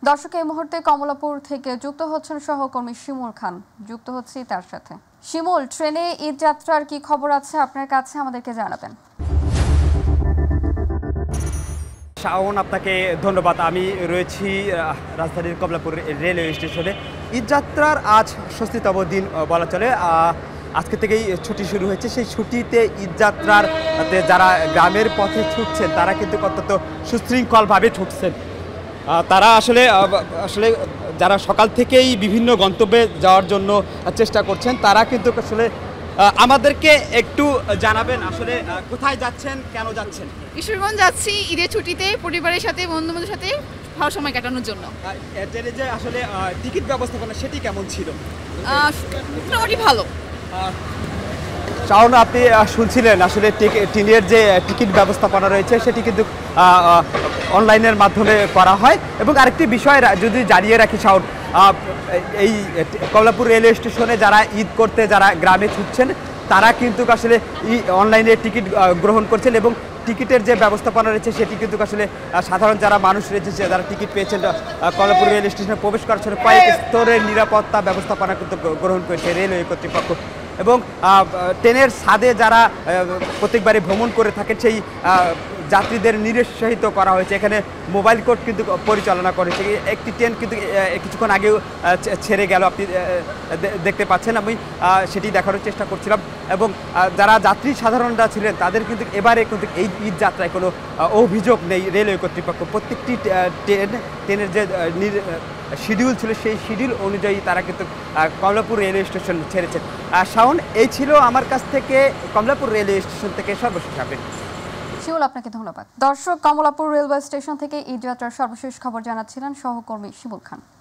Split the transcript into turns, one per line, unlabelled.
দর্শক এই মুহূর্তে কমলাপুর থেকে যুক্ত হচ্ছেন সহকর্মী শিমুল খান। যুক্ত হচ্ছি তার সাথে। শিমুল, ট্রেনে ঈদ যাত্রার কি খবর আছে আপনার কাছে, আমাদেরকে জানাবেন।
শাওন, আপনাকে ধন্যবাদ। আমি রয়েছি রাজধানীর কমলাপুর রেলওয়ে স্টেশনে। ঈদ যাত্রার আজ ৬০তম দিন বলা চলে। আজকে থেকেই ছুটি শুরু হয়েছে। সেই ছুটিতে ঈদ যাত্রার যারা গ্রামের পথে ছুটছেন তারা কিন্তু অত্যন্ত সুশৃঙ্খলভাবে ছুটছেন। তারা আসলে যারা সকাল থেকেই বিভিন্ন গন্তব্যে যাওয়ার জন্য চেষ্টা করছেন তারা কিন্তু আসলে আমাদেরকে একটু জানাবেন আসলে কোথায় যাচ্ছেন, কেন যাচ্ছেন?
কিশোরগঞ্জ যাচ্ছি ঈদের ছুটিতে পরিবারের সাথে, বন্ধু-বান্ধবের সাথে ভালো সময় কাটানোর জন্য।
ট্রেনে যে আসলে টিকিট ব্যবস্থাপনা সেটি কেমন ছিল?
মোটামুটি ভালো।
শাওন, আপনি শুনছিলেন আসলে ট্রেনের যে টিকিট ব্যবস্থাপনা রয়েছে সেটি কিন্তু অনলাইনের মাধ্যমে করা হয়। এবং আরেকটি বিষয় যদি জানিয়ে রাখি শাওন, এই কমলাপুর রেলওয়ে স্টেশনে যারা ঈদ করতে যারা গ্রামে ছুটছেন তারা কিন্তু আসলে অনলাইনে টিকিট গ্রহণ করছেন এবং টিকিটের যে ব্যবস্থাপনা রয়েছে সেটি কিন্তু আসলে সাধারণ যারা মানুষ রয়েছে যারা টিকিট পেয়েছেন কমলাপুর রেল স্টেশনে প্রবেশ করার জন্য কয়েক স্তরের নিরাপত্তা ব্যবস্থাপনা কিন্তু গ্রহণ করেছে রেলওয়ে কর্তৃপক্ষ। এবং ট্রেনের ছাদে যারা প্রত্যেকবারই ভ্রমণ করে থাকেন সেই যাত্রীদের নিরুৎসাহিত করা হয়েছে। এখানে মোবাইল কোর্ট কিন্তু পরিচালনা করেছে। একটি ট্রেন কিন্তু কিছুক্ষণ আগেও ছেড়ে গেল, আপনি দেখতে পাচ্ছেন। আমি সেটি দেখানোর চেষ্টা করছিলাম। এবং যারা যাত্রী সাধারণরা ছিলেন তাদের কিন্তু এবারে কিন্তু এই ঈদ যাত্রায় কোনো অভিযোগ নেই রেলওয়ে কর্তৃপক্ষ। প্রত্যেকটি ট্রেনের যে শিডিউল ছিল সেই শিডিউল অনুযায়ী তারা কিন্তু কমলাপুর রেলওয়ে স্টেশন ছেড়েছেন। শাওন, এই ছিল আমার কাছ থেকে কমলাপুর রেলওয়ে স্টেশন থেকে সর্বশেষ আপডেট।
শিমুল, আপনাকে ধন্যবাদ। দর্শক, কমলাপুর রেলওয়ে স্টেশন থেকে ঈদ যাত্রার সর্বশেষ খবর জানাচ্ছিলেন সহকর্মী শিমুল খান।